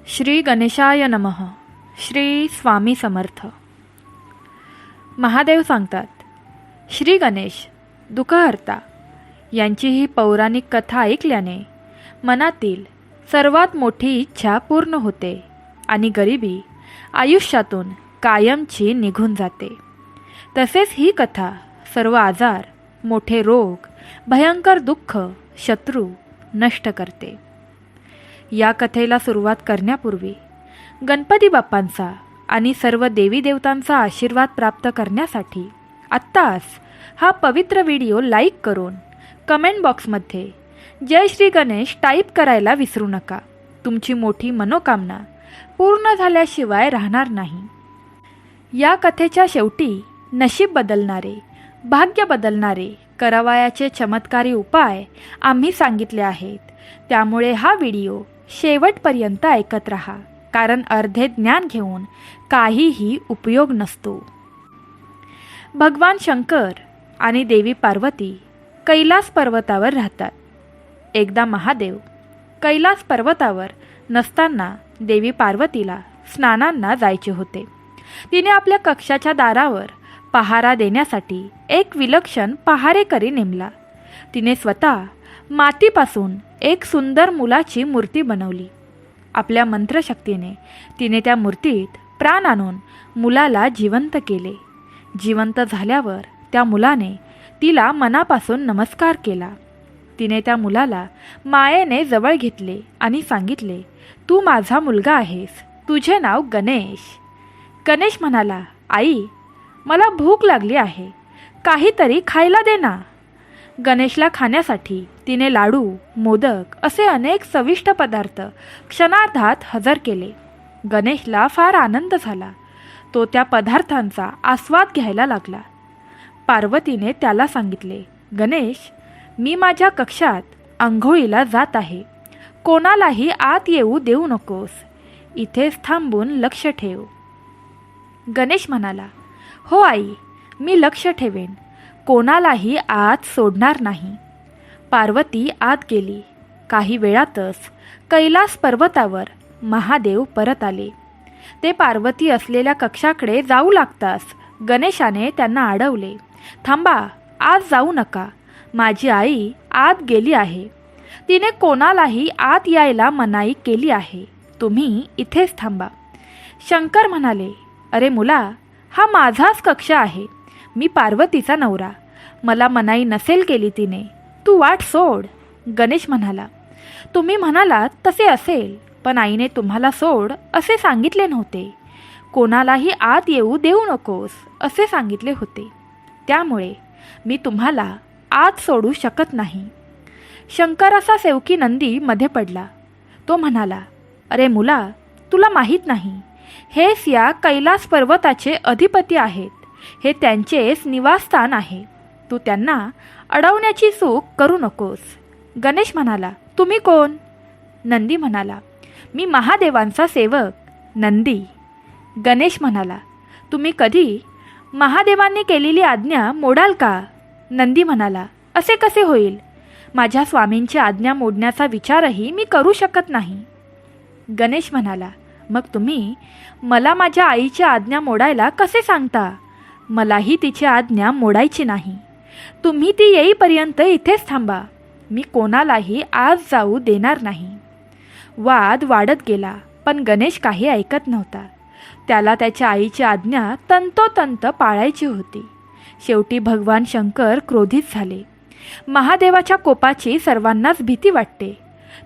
श्री गणेशाय नमः. श्री स्वामी समर्थ. महादेव सांगतात, श्री गणेश दुःखहर्ता यांची ही पौराणिक कथा ऐकल्याने मनातील सर्वात मोठी इच्छा पूर्ण होते आणि गरिबी आयुष्यातून कायमची निघून जाते. तसेच ही कथा सर्व आजार, मोठे रोग, भयंकर दुःख, शत्रू नष्ट करते. या कथेला सुरुवात करण्यापूर्वी गणपती बाप्पांचा आणि सर्व देवी देवतांचा आशीर्वाद प्राप्त करण्यासाठी आत्ताच हा पवित्र व्हिडिओ लाईक करून कमेंट बॉक्समध्ये जय श्री गणेश टाईप करायला विसरू नका. तुमची मोठी मनोकामना पूर्ण झाल्याशिवाय राहणार नाही. या कथेच्या शेवटी नशीब बदलणारे, भाग्य बदलणारे करावयाचे चमत्कारी उपाय आम्ही सांगितले आहेत. त्यामुळे हा व्हिडिओ शेवटपर्यंत ऐकत रहा, कारण अर्धे ज्ञान घेऊन काहीही उपयोग नसतो. भगवान शंकर आणि देवी पार्वती कैलास पर्वतावर राहतात. एकदा महादेव कैलास पर्वतावर नसताना देवी पार्वतीला स्नानांना जायचे होते. तिने आपल्या कक्षाच्या दारावर पहारा देण्यासाठी एक विलक्षण पहारेकरी नेमला. तिने स्वतः मातीपासून एक सुंदर मुलाची मूर्ती बनवली. आपल्या मंत्रशक्तीने तिने त्या मूर्तीत प्राण आणून मुलाला जिवंत केले. जिवंत झाल्यावर त्या मुलाने तिला मनापासून नमस्कार केला. तिने त्या मुलाला मायेने जवळ घेतले आणि सांगितले, तू माझा मुलगा आहेस, तुझे नाव गणेश. गणेश म्हणाला, आई, मला भूक लागली आहे, काहीतरी खायला दे ना. गणेशला खाण्यासाठी तिने लाडू, मोदक असे अनेक चविष्ट पदार्थ क्षणार्धात हजर केले. गणेशला फार आनंद झाला. तो त्या पदार्थांचा आस्वाद घ्यायला लागला. पार्वतीने त्याला सांगितले, गणेश, मी माझ्या कक्षात अंघोळीला जात आहे, कोणालाही आत येऊ देऊ नकोस, इथेच थांबून लक्ष ठेव. गणेश म्हणाला, हो आई, मी लक्ष ठेवेन, कोणालाही आत सोडणार नाही. पार्वती आत गेली. काही वेळातच कैलास पर्वतावर महादेव परत आले. ते पार्वती असलेल्या कक्षाकडे जाऊ लागताच गणेशाने त्यांना अडवले. थांबा, आत जाऊ नका, माझी आई आत गेली आहे. तिने कोणालाही आत यायला मनाई केली आहे, तुम्ही इथेच थांबा. शंकर म्हणाले, अरे मुला, हा माझाच कक्ष आहे, मी पार्वतीचा नवरा, मला मनाई नसेल केली तिने, तू वाट सोड. गणेश म्हणाला, तुम्ही म्हणालात तसे असेल, पण आईने तुम्हाला सोड असे सांगितले नव्हते, कोणालाही आत येऊ देऊ नकोस असे सांगितले होते, त्यामुळे मी तुम्हाला आत सोडू शकत नाही. शंकराचा सेवकी नंदी मध्ये पडला. तो म्हणाला, अरे मुला, तुला माहीत नाही, हेच या कैलास पर्वताचे अधिपती आहेत, हे त्यांचेच निवासस्थान आहे, तू त्यांना अडवण्याची चूक करू नकोस. गणेश म्हणाला, तुम्ही कोण? नंदी म्हणाला, मी महादेवांचा सेवक नंदी. गणेश म्हणाला, तुम्ही कधी महादेवांनी केलेली आज्ञा मोडाल का? नंदी म्हणाला, असे कसे होईल, माझ्या स्वामींची आज्ञा मोडण्याचा विचारही मी करू शकत नाही. गणेश म्हणाला, मग तुम्ही मला माझ्या आईची आज्ञा मोडायला कसे सांगता? मलाही तिची आज्ञा मोडायची नाही, तुम्ही ती येईपर्यंत इथेच थांबा, मी कोणालाही आज जाऊ देणार नाही. वाद वाढत गेला, पण गणेश काही ऐकत नव्हता. त्याला त्याच्या आईची आज्ञा तंतोतंत पाळायची होती. शेवटी भगवान शंकर क्रोधित झाले. महादेवाच्या कोपाची सर्वांनाच भीती वाटते.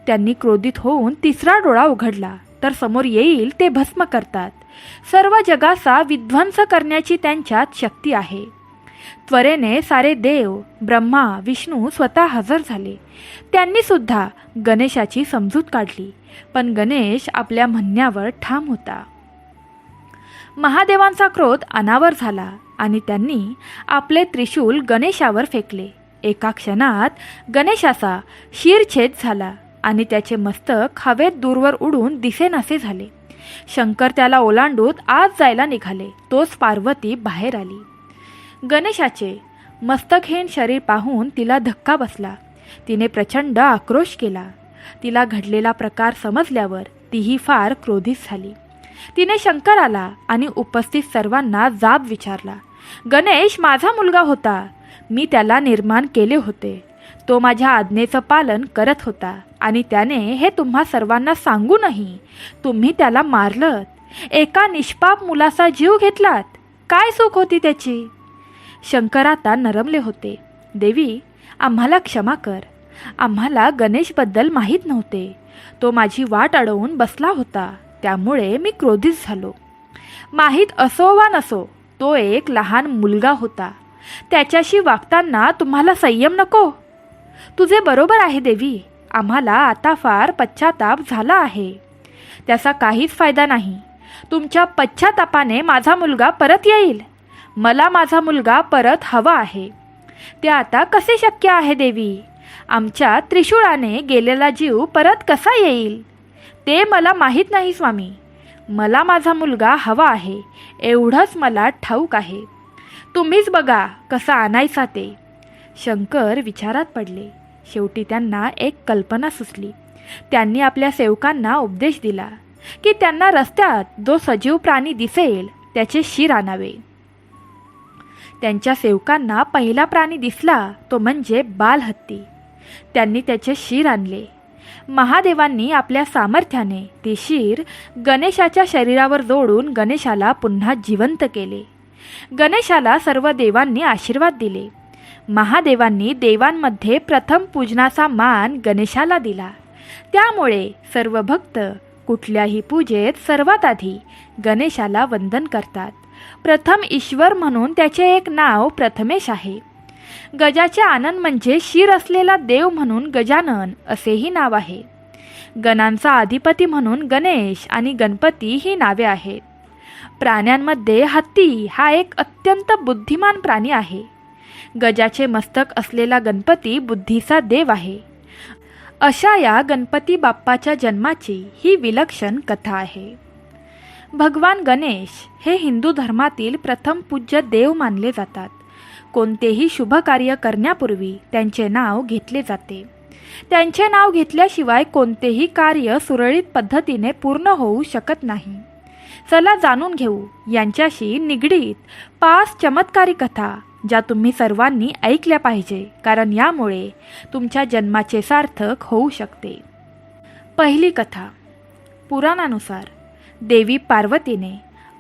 त्यांनी क्रोधित होऊन तिसरा डोळा उघडला तर समोर येईल ते भस्म करतात. सर्व जगाचा विध्वंस करण्याची त्यांच्यात शक्ती आहे. त्वरेने सारे देव, ब्रह्मा, विष्णू स्वतः हजर झाले. त्यांनी सुद्धा गणेशाची समजूत काढली, पण गणेश आपल्या म्हणण्यावर ठाम होता. महादेवांचा क्रोध अनावर झाला आणि त्यांनी आपले त्रिशूल गणेशावर फेकले. एका क्षणात गणेशाचा शिरछेद झाला आणि त्याचे मस्तक हवेत दूरवर उडून दिसेनासे झाले. शंकर त्याला ओलांडून आत जायला निघाले, तोच पार्वती बाहेर आली. गणेशाचे मस्तकहीन शरीर पाहून तिला धक्का बसला. तिने प्रचंड आक्रोश केला. तिला घडलेला प्रकार समजल्यावर तीही फार क्रोधित झाली. तिने शंकराला आणि उपस्थित सर्वांना जाब विचारला. गणेश माझा मुलगा होता. मी त्याला निर्माण केले होते. तो माझ्या आज्ञेचं पालन करत होता आणि त्याने हे तुम्हा सर्वांना सांगूनही तुम्ही त्याला मारलत. एका निष्पाप मुलाचा जीव घेतलात. काय चूक होती त्याची? शंकर आता नरमले होते. देवी, आम्हाला क्षमा कर. आम्हाला गणेशबद्दल माहीत नव्हते. तो माझी वाट अडवून बसला होता, त्यामुळे मी क्रोधित झालो. माहीत असो वा नसो, तो एक लहान मुलगा होता. त्याच्याशी वागताना तुम्हाला संयम नको? तुझे बरोबर आहे देवी. आम्हाला आता फार पश्चाताप झाला आहे. त्याचा काहीच फायदा नाही. तुमच्या पश्चातापाने माझा मुलगा परत येईल. मला माझा मुलगा परत हवा आहे. ते आता कसे शक्य आहे देवी? आमच्या त्रिशूळाने गेलेला जीव परत कसा येईल? ते मला माहीत नाही स्वामी. मला माझा मुलगा हवा आहे, एवढंच मला ठाऊक आहे. तुम्हीच बघा कसा आणायचा ते. शंकर विचारात पडले. शेवटी त्यांना एक कल्पना सुचली. त्यांनी आपल्या सेवकांना उपदेश दिला की त्यांना रस्त्यात जो सजीव प्राणी दिसेल त्याचे शिर आणावे. त्यांच्या सेवकांना पहिला प्राणी दिसला तो म्हणजे बालहत्ती. त्यांनी त्याचे शिर आणले. महादेवांनी आपल्या सामर्थ्याने ते शिर गणेशाच्या शरीरावर जोडून गणेशाला पुन्हा जिवंत केले. गणेशाला सर्व देवांनी आशीर्वाद दिले. महादेवांनी देवांमध्ये प्रथम पूजनाचा मान गणेशाला दिला. त्यामुळे सर्व भक्त कुठल्याही पूजेत सर्वात आधी गणेशाला वंदन करतात. प्रथम ईश्वर म्हणून त्याचे एक नाव प्रथमेश आहे. गजाचे आनंद म्हणजे शिर असलेला देव म्हणून गजानन असेही नाव आहे. गणांचा अधिपती म्हणून गणेश आणि गणपती ही नावे आहेत. प्राण्यांमध्ये हत्ती हा एक अत्यंत बुद्धिमान प्राणी आहे. गजाचे मस्तक असलेला गणपती बुद्धीचा देव आहे. अशा या गणपती बाप्पाच्या जन्माची ही विलक्षण कथा आहे. भगवान गणेश हे हिंदू धर्मातील प्रथम पूज्य देव मानले जातात. कोणतेही शुभ कार्य करण्यापूर्वी त्यांचे नाव घेतले जाते. त्यांचे नाव घेतल्याशिवाय कोणतेही कार्य सुरळीत पद्धतीने पूर्ण होऊ शकत नाही. चला जाणून घेऊ यांच्याशी निगडीत 5 चमत्कारी कथा, ज्या तुम्ही सर्वांनी ऐकल्या पाहिजे, कारण यामुळे तुमच्या जन्माचे सार्थक होऊ शकते. पहिली कथा. पुराणानुसार देवी पार्वतीने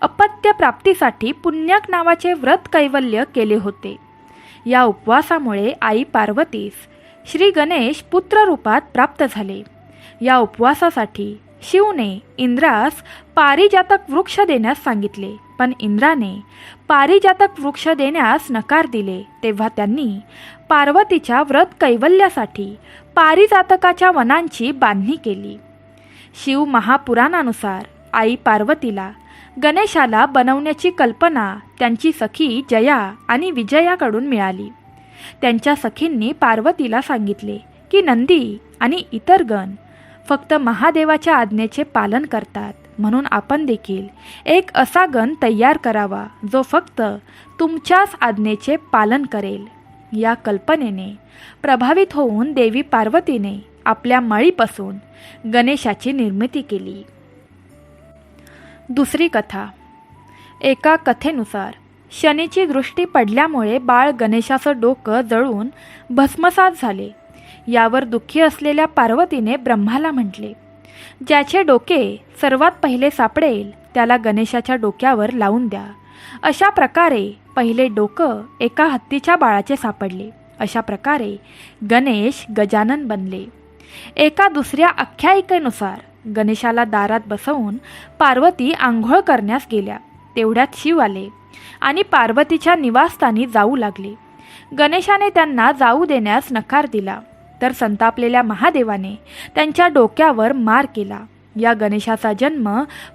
अपत्य प्राप्तीसाठी पुण्याक नावाचे व्रत कैवल्य केले होते. या उपवासामुळे आई पार्वतीस श्री गणेश पुत्र रूपात प्राप्त झाले. या उपवासासाठी शिवने इंद्रास पारिजातक वृक्ष देण्यास सांगितले, पण इंद्राने पारिजातक वृक्ष देण्यास नकार दिले. तेव्हा त्यांनी पार्वतीच्या व्रत कैवल्यासाठी पारिजातकाच्या वनांची बांधणी केली. शिव महापुराणानुसार आई पार्वतीला गणेशाला बनवण्याची कल्पना त्यांची सखी जया आणि विजयाकडून मिळाली. त्यांच्या सखींनी पार्वतीला सांगितले की नंदी आणि इतर गण फक्त महादेवाच्या आज्ञेचे पालन करतात, म्हणून आपण देखील एक असा गण तयार करावा जो फक्त तुमच्याच आज्ञेचे पालन करेल. या कल्पनेने प्रभावित होऊन देवी पार्वतीने आपल्या मळीपासून गणेशाची निर्मिती केली. दुसरी कथा. एका कथेनुसार शनीची दृष्टी पडल्यामुळे बाळ गणेशाचं डोकं जळून भस्मसात झाले. यावर दुःखी असलेल्या पार्वतीने ब्रह्माला म्हटले, ज्याचे डोके सर्वात पहिले सापडेल त्याला गणेशाच्या डोक्यावर लावून द्या. अशा प्रकारे पहिले डोकं एका हत्तीच्या बाळाचे सापडले. अशा प्रकारे गणेश गजानन बनले. एका दुसऱ्या आख्यायिकेनुसार गणेशाला दारात बसवून पार्वती आंघोळ करण्यास गेल्या. तेवढ्यात शिव आले आणि पार्वतीच्या निवासस्थानी जाऊ लागले. गणेशाने त्यांना जाऊ देण्यास नकार दिला, तर संतापलेल्या महादेवाने त्यांच्या डोक्यावर मार केला. या गणेशाचा जन्म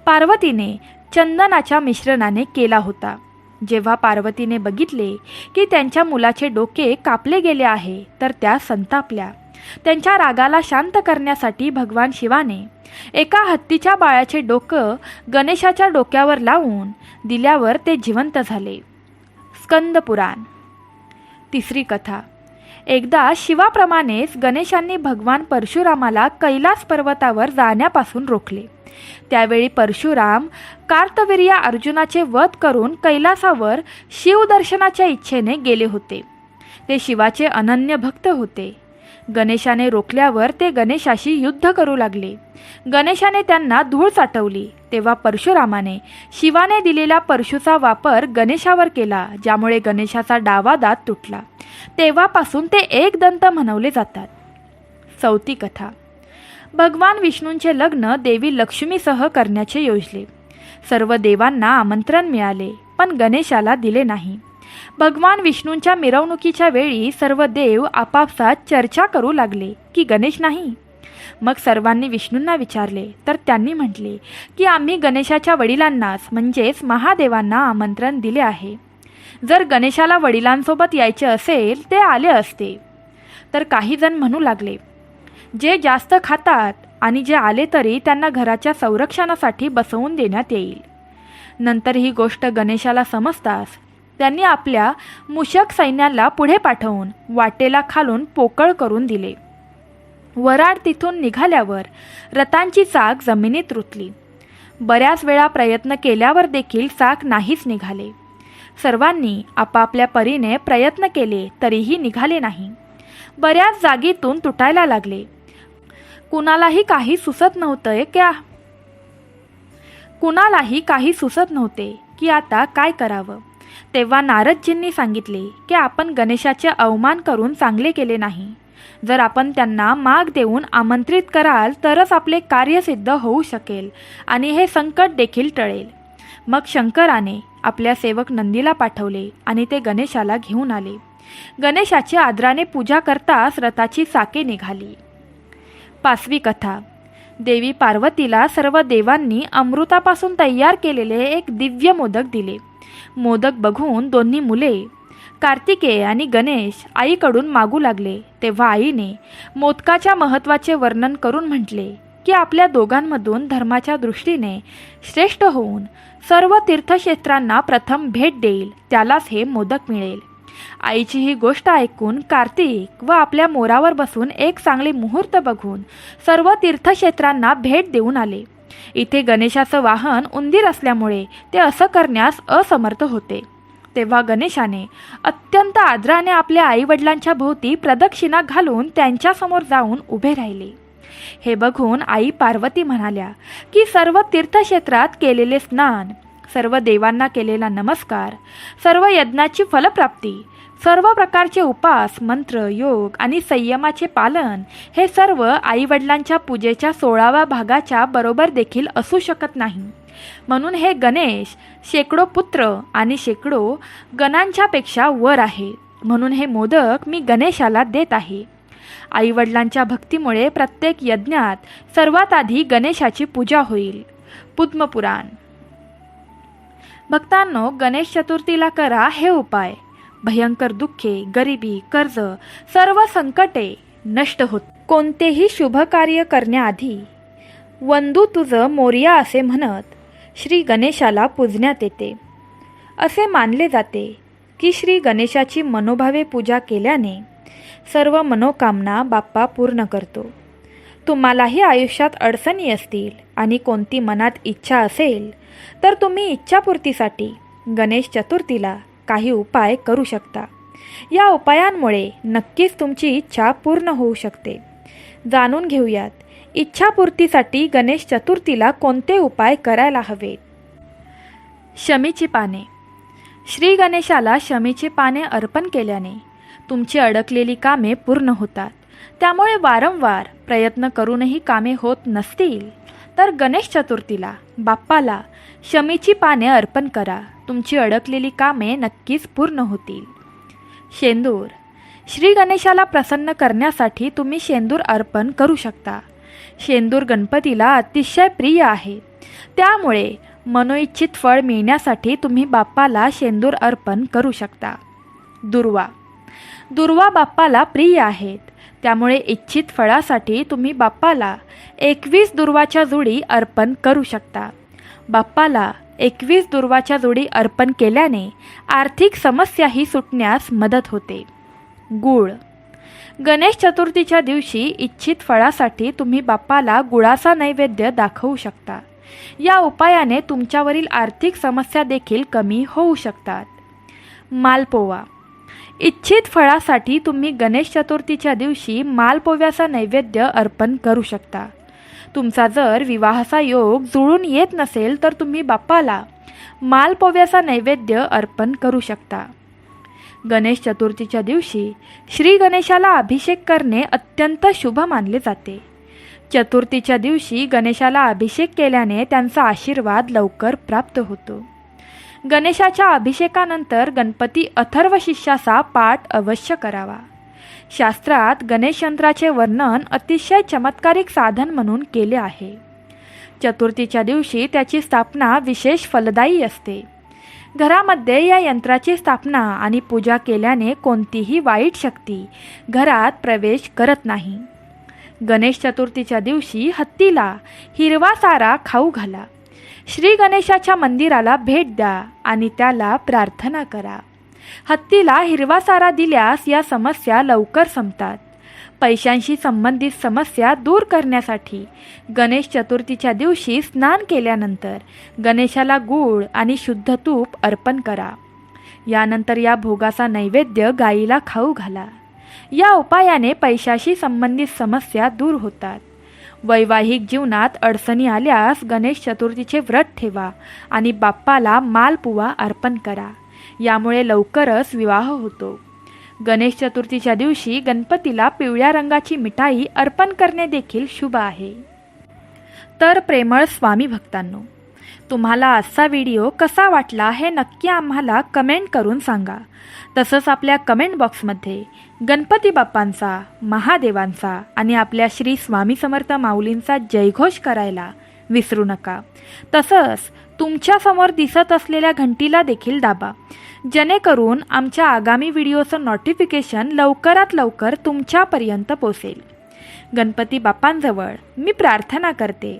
पार्वतीने चंदनाच्या मिश्रणाने केला होता. जेव्हा पार्वतीने बघितले की त्यांच्या मुलाचे डोके कापले गेले आहे, तर त्या संतापल्या. त्यांच्या रागाला शांत करण्यासाठी भगवान शिवाने एका हत्तीच्या बाळाचे डोकं गणेशाच्या डोक्यावर लावून दिल्यावर ते जिवंत झाले. स्कंद पुराण. तिसरी कथा. एकदा शिवाप्रमाणेच गणेशांनी भगवान परशुरामाला कैलास पर्वतावर जाण्यापासून रोखले. त्यावेळी परशुराम कार्तवीर्य अर्जुनाचे वध करून कैलासावर शिवदर्शनाच्या इच्छेने गेले होते. ते शिवाचे अनन्य भक्त होते. गणेशाने रोखल्यावर ते गणेशाशी युद्ध करू लागले. गणेशाने त्यांना धूळ चाटवली. तेव्हा परशुरामाने शिवाने दिलेल्या परशुचा वापर गणेशावर केला, ज्यामुळे गणेशाचा डावा दात तुटला. तेव्हापासून ते एकदंत म्हणवले जातात. चौथी कथा. भगवान विष्णूंचे लग्न देवी लक्ष्मीसह करण्याचे योजले. सर्व देवांना आमंत्रण मिळाले, पण गणेशाला दिले नाही. भगवान विष्णूंच्या मिरवणुकीच्या वेळी सर्व देव आपापसात चर्चा करू लागले की गणेश नाही. मग सर्वांनी विष्णूंना विचारले तर त्यांनी म्हटले की आम्ही गणेशाच्या वडिलांनाच म्हणजेच महादेवांना आमंत्रण दिले आहे. जर गणेशाला वडिलांसोबत यायचे असेल ते आले असते. तर काही जण म्हणू लागले, जे जास्त खातात आणि जे आले तरी त्यांना घराच्या संरक्षणासाठी बसवून देण्यात येईल. नंतर ही गोष्ट गणेशाला समजताच त्यांनी आपल्या मूषक सैन्याला पुढे पाठवून वाटेला खालून पोकळ करून दिले. वराड तिथून निघाल्यावर रथांची चाक जमिनीत रुतली. बऱ्याच वेळा प्रयत्न केल्यावर देखील चाक नाहीच निघाले. सर्वांनी आपापल्या परीने प्रयत्न केले तरीही निघाले नाही. बऱ्याच जागीतून तुटायला लागले. कुणालाही काही सुचत नव्हते की आता काय करावं. तेव्हा नारदजींनी सांगितले की आपण गणेशाचे अवमान करून चांगले केले नाही. जर आपण त्यांना माग देऊन आमंत्रित कराल तरच आपले कार्य सिद्ध होऊ शकेल आणि हे संकट देखील टळेल. मग शंकराने आपल्या सेवक नंदीला पाठवले आणि ते गणेशाला घेऊन आले. गणेशाची आदराने पूजा करताच रथाची चाके निघाली. पाचवी कथा. देवी पार्वतीला सर्व देवांनी अमृतापासून तयार केलेले एक दिव्य मोदक दिले. मोदक बघून दोन्ही मुले कार्तिकेय आणि गणेश आईकडून मागू लागले. तेव्हा आईने मोदकाच्या महत्त्वाचे वर्णन करून म्हटले की आपल्या दोघांमधून धर्माच्या दृष्टीने श्रेष्ठ होऊन सर्व तीर्थक्षेत्रांना प्रथम भेट देईल त्यालाच हे मोदक मिळेल. आईची ही गोष्ट ऐकून कार्तिक व आपल्या मोरावर बसून एक चांगले मुहूर्त बघून सर्व तीर्थक्षेत्रांना भेट देऊन आले. इथे गणेशाचं वाहन उंदीर असल्यामुळे ते असं करण्यास असमर्थ होते. तेव्हा गणेशाने अत्यंत आदराने आपल्या आईवडिलांच्या भोवती प्रदक्षिणा घालून त्यांच्यासमोर जाऊन उभे राहिले. हे बघून आई पार्वती म्हणाल्या की सर्व तीर्थक्षेत्रात केलेले स्नान, सर्व देवांना केलेला नमस्कार, सर्व यज्ञाची फलप्राप्ती, सर्व प्रकारचे उपास, मंत्र, योग आणि संयमाचे पालन हे सर्व आईवडिलांच्या पूजेच्या 16व्या भागाच्या बरोबर देखील असू शकत नाही. म्हणून हे गणेश शेकडो पुत्र आणि शेकडो गणांच्यापेक्षा वर आहे. म्हणून हे मोदक मी गणेशाला देत आहे. आईवडिलांच्या भक्तीमुळे प्रत्येक यज्ञात सर्वात आधी गणेशाची पूजा होईल. पद्मपुराण. भक्तांनो, गणेश चतुर्थीला करा हे उपाय. भयंकर दुःखे, गरिबी, कर्ज, सर्व संकटे नष्ट होत. कोणतेही शुभ कार्य करण्याआधी वंदू तुझं मोरया असे म्हणत श्री गणेशाला पूजण्यात येते. असे मानले जाते की श्री गणेशाची मनोभावे पूजा केल्याने सर्व मनोकामना बाप्पा पूर्ण करतो. तुम्हालाही आयुष्यात अडचणी असतील आणि कोणती मनात इच्छा असेल तर तुम्ही इच्छापूर्तीसाठी गणेश चतुर्थीला काही उपाय करू शकता. या उपायांमुळे नक्कीच तुमची इच्छा पूर्ण होऊ शकते. जाणून घेऊयात इच्छापूर्तीसाठी गणेश चतुर्थीला कोणते उपाय करायला हवेत. शमीची पाने. श्री गणेशाला शमीची पाने अर्पण केल्याने तुमची अडकलेली कामे पूर्ण होतात. त्यामुळे वारंवार प्रयत्न करूनही कामे होत नसतील तर गणेश चतुर्थीला बाप्पाला शमीची पाने अर्पण करा. तुमची अडकलेली कामे नक्कीच पूर्ण होतील. शेंदूर. श्री गणेशाला प्रसन्न करण्यासाठी तुम्ही शेंदूर अर्पण करू शकता. शेंदूर गणपतीला अतिशय प्रिय आहे. त्यामुळे मनोइच्छित फळ मिळण्यासाठी तुम्ही बाप्पाला शेंदूर अर्पण करू शकता. दुर्वा. दुर्वा बाप्पाला प्रिय आहेत. त्यामुळे इच्छित फळासाठी तुम्ही बाप्पाला 21 दुर्वाच्या जोडी अर्पण करू शकता. बाप्पाला 21 दुर्वाच्या जोडी अर्पण केल्याने आर्थिक समस्याही सुटण्यास मदत होते. गूळ. गणेश चतुर्थीच्या दिवशी इच्छित फळासाठी तुम्ही बाप्पाला गुळाचा नैवेद्य दाखवू शकता. या उपायाने तुमच्यावरील आर्थिक समस्या देखील कमी होऊ शकतात. मालपोवा. इच्छित फळासाठी तुम्ही गणेश चतुर्थीच्या दिवशी मालपोव्याचा नैवेद्य अर्पण करू शकता. तुमचा जर विवाहाचा योग जुळून येत नसेल तर तुम्ही बाप्पाला मालपोव्याचा नैवेद्य अर्पण करू शकता. गणेश चतुर्थीच्या दिवशी श्री गणेशाला अभिषेक करणे अत्यंत शुभ मानले जाते. चतुर्थीच्या दिवशी गणेशाला अभिषेक केल्याने त्यांचा आशीर्वाद लवकर प्राप्त होतो. गणेशाच्या अभिषेकानंतर गणपती अथर्व शीर्षाचा पाठ अवश्य करावा. शास्त्रात गणेश यंत्राचे वर्णन अतिशय चमत्कारिक साधन म्हणून केले आहे. चतुर्थीच्या दिवशी त्याची स्थापना विशेष फलदायी असते. घरामध्ये या यंत्राची स्थापना आणि पूजा केल्याने कोणतीही वाईट शक्ती घरात प्रवेश करत नाही. गणेश चतुर्थीच्या दिवशी हत्तीला हिरवा चारा खाऊ घाला. श्री गणेशाच्या मंदिराला भेट द्या आणि त्याला प्रार्थना करा. हत्तीला हिरवा चारा दिल्यास या समस्या लवकर संपतात. पैशांशी संबंधित समस्या दूर करण्यासाठी गणेश चतुर्थीच्या दिवशी स्नान केल्यानंतर गणेशाला गूळ आणि शुद्ध तूप अर्पण करा. यानंतर या भोगाचा नैवेद्य गायीला खाऊ घाला. या उपायाने पैशाशी संबंधित समस्या दूर होतात. वैवाहिक जीवनात अडचणी आल्यास गणेश चतुर्थीचे व्रत ठेवा आणि बाप्पाला मालपुवा अर्पण करा. यामुळे लवकरच विवाह होतो. गणेश चतुर्थीच्या दिवशी गणपतीला पिवळ्या रंगाची मिठाई अर्पण करणे देखील शुभ आहे. तर प्रेमळ स्वामी भक्तांनो, तुम्हाला आजचा व्हिडिओ कसा वाटला हे नक्की आम्हाला कमेंट करून सांगा. तसंच आपल्या कमेंट बॉक्समध्ये गणपती बाप्पांचा, महादेवांचा आणि आपल्या श्री स्वामी समर्थ माऊलींचा जयघोष करायला विसरू नका. तसंच तुमच्यासमोर दिसत असलेल्या घंटीला देखील दाबा, जेणेकरून आमच्या आगामी व्हिडिओचं नोटिफिकेशन लवकरात लवकर तुमच्यापर्यंत पोहोचेल. गणपती बाप्पांजवळ मी प्रार्थना करते,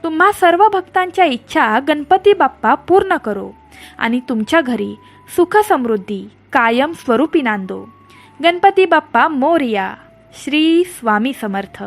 तुम्हा सर्व भक्तांच्या इच्छा गणपती बाप्पा पूर्ण करो आणि तुमच्या घरी सुख समृद्धी कायम स्वरूपी नांदो. गणपती बाप्पा मोरया. श्री स्वामी समर्थ.